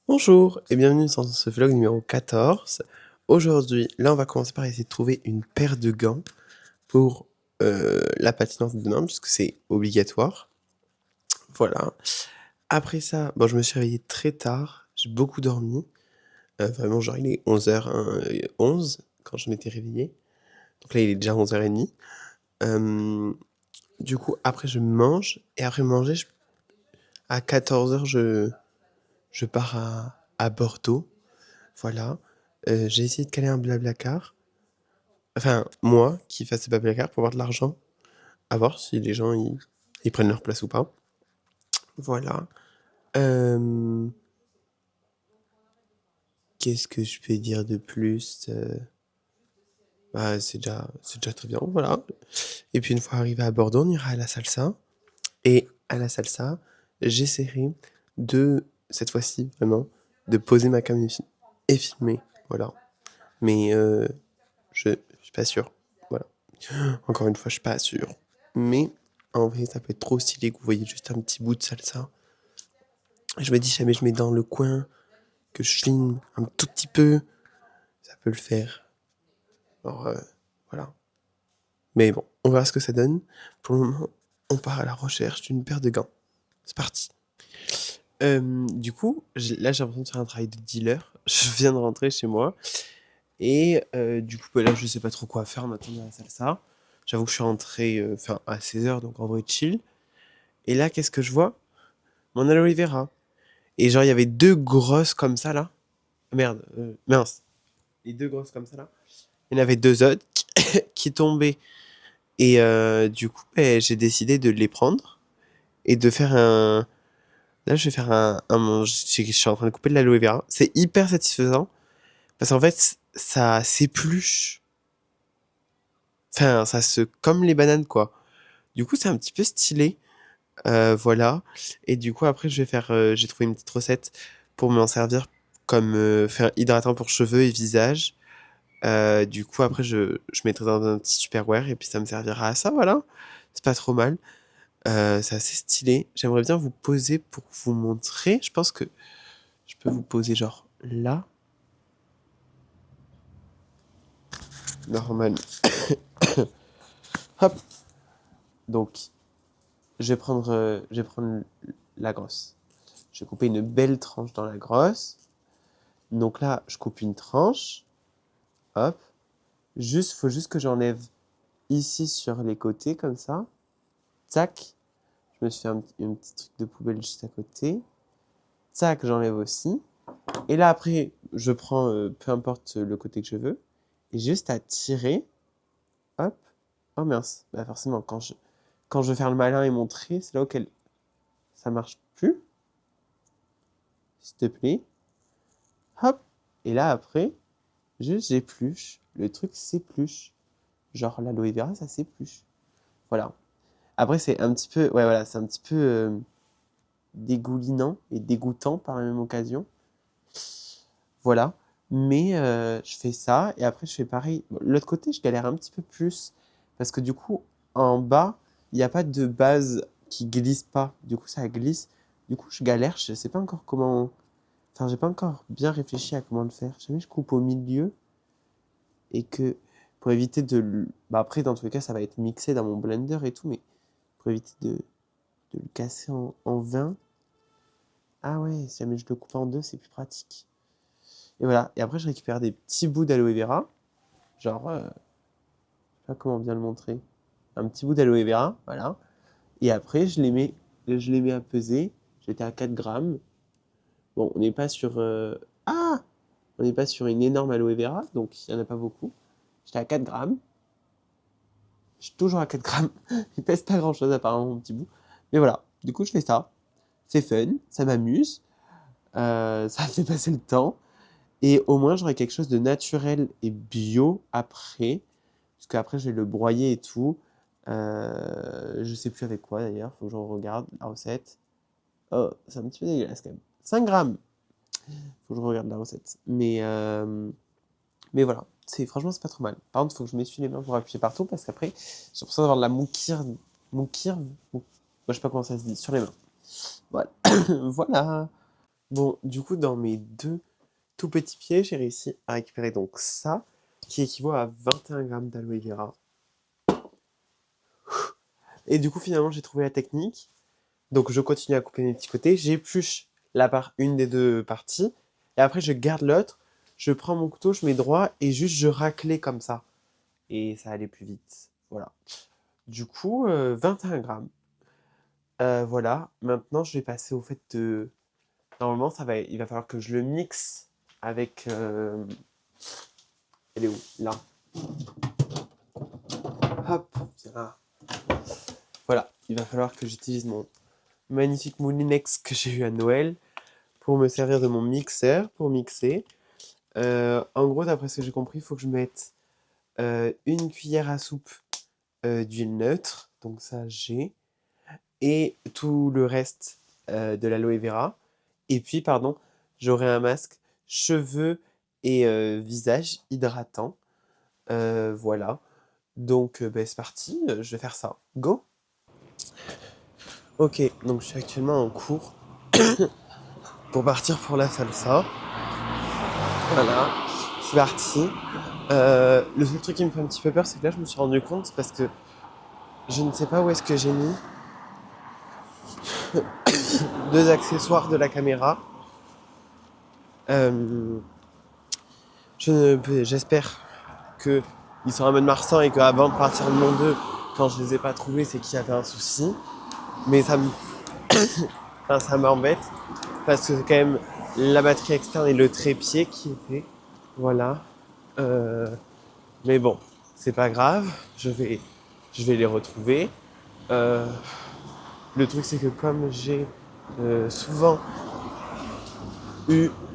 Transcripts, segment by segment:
Bonjour et bienvenue dans ce vlog numéro 14. Aujourd'hui, là on va commencer par essayer de trouver une paire de gants pour la patinoire de demain puisque c'est obligatoire. Voilà. Après ça, bon, je me suis réveillé très tard, j'ai beaucoup dormi. Vraiment, genre il est 11h11 quand je m'étais réveillé. Donc là il est déjà 11h30. Du coup, après je mange et après manger, à 14h je pars à Bordeaux. Voilà. J'ai essayé de caler un Blablacar. Enfin, moi qui fasse ce Blablacar pour avoir de l'argent. À voir si les gens ils prennent leur place ou pas. Voilà. Euh, Qu'est-ce que je peux dire de plus? Bah, c'est déjà très bien. Voilà. Et puis une fois arrivé à Bordeaux, on ira à la salsa. Et à la salsa, j'essaierai de, cette fois-ci vraiment, de poser ma cam et filmer. Voilà. Mais je suis pas sûr. Voilà. Encore une fois, je suis pas sûr. Mais en vrai, ça peut être trop stylé que vous voyez juste un petit bout de salsa. Je me dis, jamais je mets dans le coin, que je filme un tout petit peu, ça peut le faire. Alors, voilà. Mais bon, on verra ce que ça donne. Pour le moment, on part à la recherche d'une paire de gants. C'est parti. Du coup, là, j'ai l'impression de faire un travail de dealer. Je viens de rentrer chez moi. Et du coup, bah, là, je sais pas trop quoi faire en attendant la salsa. J'avoue que je suis rentré à 16h, donc en vrai, chill. Et là, qu'est-ce que je vois? Mon aloe vera. Et genre, il y avait deux grosses comme ça, là. Merde, mince. Les deux grosses comme ça, là. Il y en avait deux autres qui tombaient. Et du coup, ben, j'ai décidé de les prendre et de faire un... Là, je vais faire je suis en train de couper de l'aloe vera. C'est hyper satisfaisant parce qu'en fait, ça s'épluche. Enfin, ça se... Comme les bananes, quoi. Du coup, c'est un petit peu stylé. Voilà. Et du coup, après, je vais faire... j'ai trouvé une petite recette pour m'en servir comme faire hydratant pour cheveux et visage. Du coup, après, je mettrai dans un petit Tupperware et puis ça me servira à ça, voilà. C'est pas trop mal. C'est assez stylé. J'aimerais bien vous poser pour vous montrer. Je pense que je peux vous poser genre là. Normal. Hop. Donc, je vais prendre la grosse. Je vais couper une belle tranche dans la grosse. Donc là, je coupe une tranche. Hop. Faut juste que j'enlève ici sur les côtés comme ça. Tac. Je me suis fait un petit truc de poubelle juste à côté. Tac, j'enlève aussi. Et là, après, je prends peu importe le côté que je veux. Et juste à tirer. Hop. Oh mince. Bah forcément, quand je veux faire le malin et montrer, c'est là auquel ça marche plus. S'il te plaît. Hop. Et là, après, juste j'épluche. Le truc s'épluche. Genre l'aloe vera, ça s'épluche. Voilà. Après, c'est un petit peu... Ouais, voilà, c'est un petit peu dégoulinant et dégoûtant par la même occasion. Voilà. Mais je fais ça et après je fais pareil. Bon, l'autre côté, je galère un petit peu plus parce que du coup, en bas, il n'y a pas de base qui glisse pas. Du coup, ça glisse. Du coup, je galère. Je sais pas encore comment. Enfin, j'ai pas encore bien réfléchi à comment le faire. Jamais je coupe au milieu et que pour éviter Bah après, dans tous les cas, ça va être mixé dans mon blender et tout, mais pour éviter de le casser en 20. Ah ouais, si jamais je le coupe en deux, c'est plus pratique. Et voilà. Et après, je récupère des petits bouts d'aloe vera. Genre, je sais pas comment bien le montrer. Un petit bout d'aloe vera, voilà. Et après, je les mets à peser. J'étais à 4 grammes. Bon, on n'est pas sur... Ah! On n'est pas sur une énorme aloe vera, donc il n'y en a pas beaucoup. J'étais à 4 grammes. Je suis toujours à 4 grammes. Il pèse pas grand-chose, apparemment, mon petit bout. Mais voilà, du coup, je fais ça. C'est fun, ça m'amuse. Ça fait passer le temps. Et au moins, j'aurai quelque chose de naturel et bio après. Parce qu'après, je vais le broyer et tout. Je sais plus avec quoi d'ailleurs, faut que je regarde la recette. Oh, c'est un petit peu dégueulasse quand même. 5 grammes, faut que je regarde la recette. Mais voilà, franchement, c'est pas trop mal. Par contre, faut que je m'essuie les mains pour appuyer partout parce qu'après, j'ai l'impression d'avoir de la moukir, moi, je sais pas comment ça se dit, sur les mains. Voilà. Voilà. Bon, du coup, dans mes deux tout petits pieds, j'ai réussi à récupérer donc ça, qui équivaut à 21 grammes d'aloe vera. Et du coup, finalement, j'ai trouvé la technique. Donc, je continue à couper mes petits côtés. J'épluche une des deux parties. Et après, je garde l'autre. Je prends mon couteau, je mets droit et juste je raclais comme ça. Et ça allait plus vite. Voilà. Du coup, 21 grammes. Voilà. Maintenant, je vais passer au fait de. Normalement, il va falloir que je le mixe avec. Elle est où? Là. Hop. Là. Voilà. Il va falloir que j'utilise mon magnifique Moulinex que j'ai eu à Noël pour me servir de mon mixeur pour mixer. En gros, d'après ce que j'ai compris, il faut que je mette une cuillère à soupe d'huile neutre. Donc ça, j'ai. Et tout le reste de l'aloe vera. Et puis, pardon, j'aurai un masque cheveux et visage hydratant. Voilà. Donc, ben, c'est parti, je vais faire ça. Go! Ok, donc je suis actuellement en cours pour partir pour la salsa. Voilà, c'est parti. Le seul truc qui me fait un petit peu peur, c'est que là, je me suis rendu compte parce que je ne sais pas où est-ce que j'ai mis deux accessoires de la caméra. J'espère qu'ils sont en mode marsan et qu'avant de partir de mon 2, quand je les ai pas trouvés, c'est qu'il y avait un souci. Mais enfin, ça m'embête parce que c'est quand même la batterie externe et le trépied qui était. Voilà. Euh, mais bon, c'est pas grave. Je vais les retrouver. Euh, le truc, c'est que comme j'ai souvent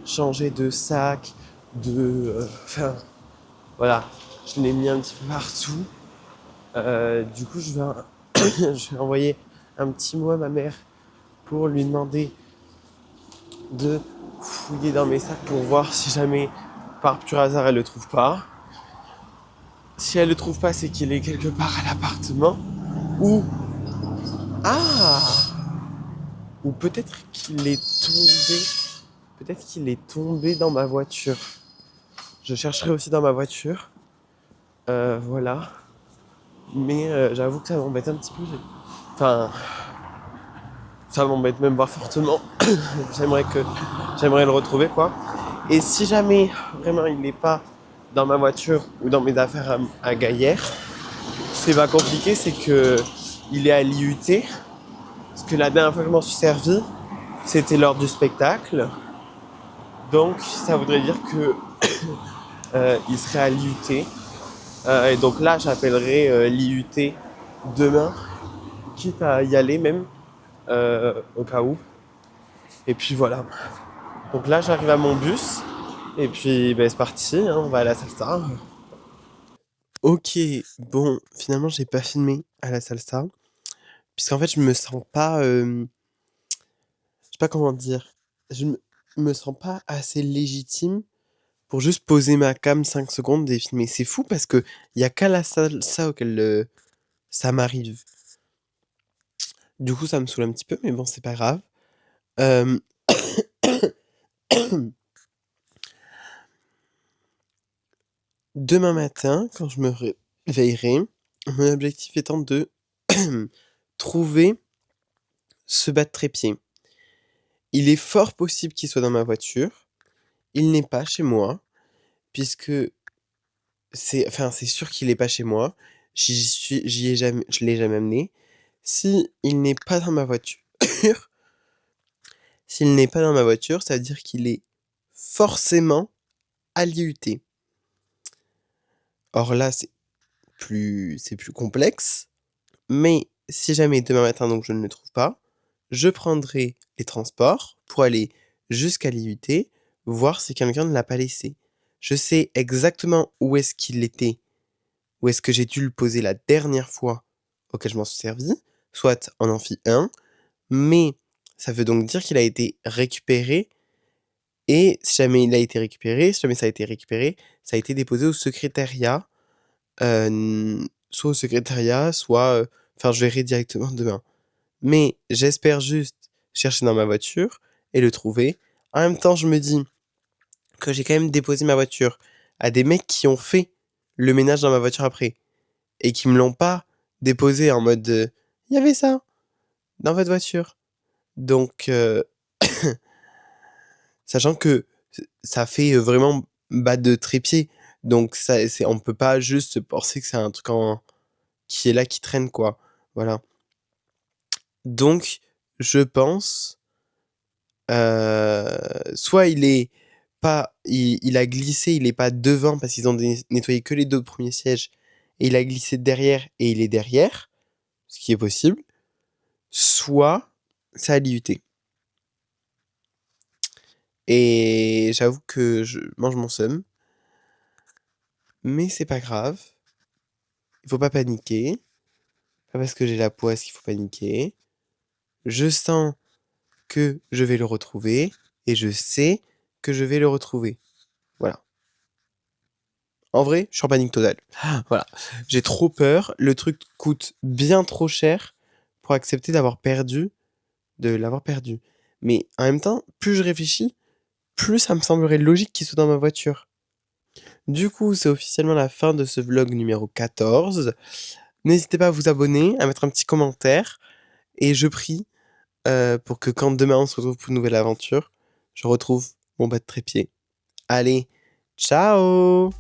changé de sac, enfin, voilà, je l'ai mis un petit peu partout. Du coup, je vais envoyer un petit mot à ma mère pour lui demander de fouiller dans mes sacs pour voir si jamais, par pur hasard, elle le trouve pas. Si elle le trouve pas, c'est qu'il est quelque part à l'appartement. Ou... Ah! Ou peut-être qu'il est tombé... Peut-être qu'il est tombé dans ma voiture. Je chercherai aussi dans ma voiture. Voilà. Mais j'avoue que ça m'embête un petit peu. Enfin, ça m'embête même pas fortement. j'aimerais que j'aimerais le retrouver quoi. Et si jamais vraiment il n'est pas dans ma voiture ou dans mes affaires à Gaillère, ce qui pas compliqué, c'est que il est à l'IUT. Parce que la dernière fois que je m'en suis servi, c'était lors du spectacle. Donc ça voudrait dire que il serait à l'IUT. Et donc là, j'appellerai l'IUT demain, quitte à y aller même, au cas où. Et puis voilà. Donc là, j'arrive à mon bus. Et puis, ben, c'est parti, hein, on va à la salsa. Ok, bon, finalement, j'ai pas filmé à la salsa. Puisqu'en fait, je me sens pas. Je sais pas comment dire. Je me sens pas assez légitime pour juste poser ma cam 5 secondes et filmer. C'est fou parce que y a qu'à la salsa auquel ça m'arrive. Du coup, ça me saoule un petit peu, mais bon, c'est pas grave. Euh, Demain matin, quand je me réveillerai, mon objectif étant de trouver ce bas de trépied. Il est fort possible qu'il soit dans ma voiture. Il n'est pas chez moi, puisque c'est sûr qu'il n'est pas chez moi. Je l'ai jamais amené. Si il n'est pas dans ma voiture, s'il n'est pas dans ma voiture, ça veut dire qu'il est forcément à l'IUT. Or là, c'est plus complexe. Mais si jamais demain matin, donc je ne le trouve pas, je prendrai les transports pour aller jusqu'à l'IUT, voir si quelqu'un ne l'a pas laissé. Je sais exactement où est-ce qu'il était, où est-ce que j'ai dû le poser la dernière fois auquel je m'en suis servi, soit en amphi 1, mais ça veut donc dire qu'il a été récupéré, et si jamais il a été récupéré, si jamais ça a été récupéré, ça a été déposé au secrétariat, soit au secrétariat, soit... Enfin, je verrai directement demain. Mais j'espère juste chercher dans ma voiture et le trouver En même temps, je me dis que j'ai quand même déposé ma voiture à des mecs qui ont fait le ménage dans ma voiture après et qui me l'ont pas déposé en mode, «Il y avait ça dans votre voiture». Donc sachant que ça fait, vraiment bas de trépied, donc ça c'est on peut pas juste penser que c'est un truc en qui est là, qui traîne, quoi. Voilà. Donc je pense, soit il a glissé, il est pas devant parce qu'ils ont nettoyé que les 2 premiers sièges et il a glissé derrière et il est derrière, ce qui est possible, soit ça a liuté et j'avoue que je mange mon seum, mais c'est pas grave, il faut pas paniquer, pas parce que j'ai la poisse qu'il faut paniquer. Je sens que je vais le retrouver et je sais que je vais le retrouver. Voilà. En vrai, je suis en panique totale. Voilà. J'ai trop peur. Le truc coûte bien trop cher pour accepter de l'avoir perdu. Mais en même temps, plus je réfléchis, plus ça me semblerait logique qu'il soit dans ma voiture. Du coup, c'est officiellement la fin de ce vlog numéro 14. N'hésitez pas à vous abonner, à mettre un petit commentaire. Et je prie pour que quand demain on se retrouve pour une nouvelle aventure, je retrouve mon bas de trépied. Allez, ciao!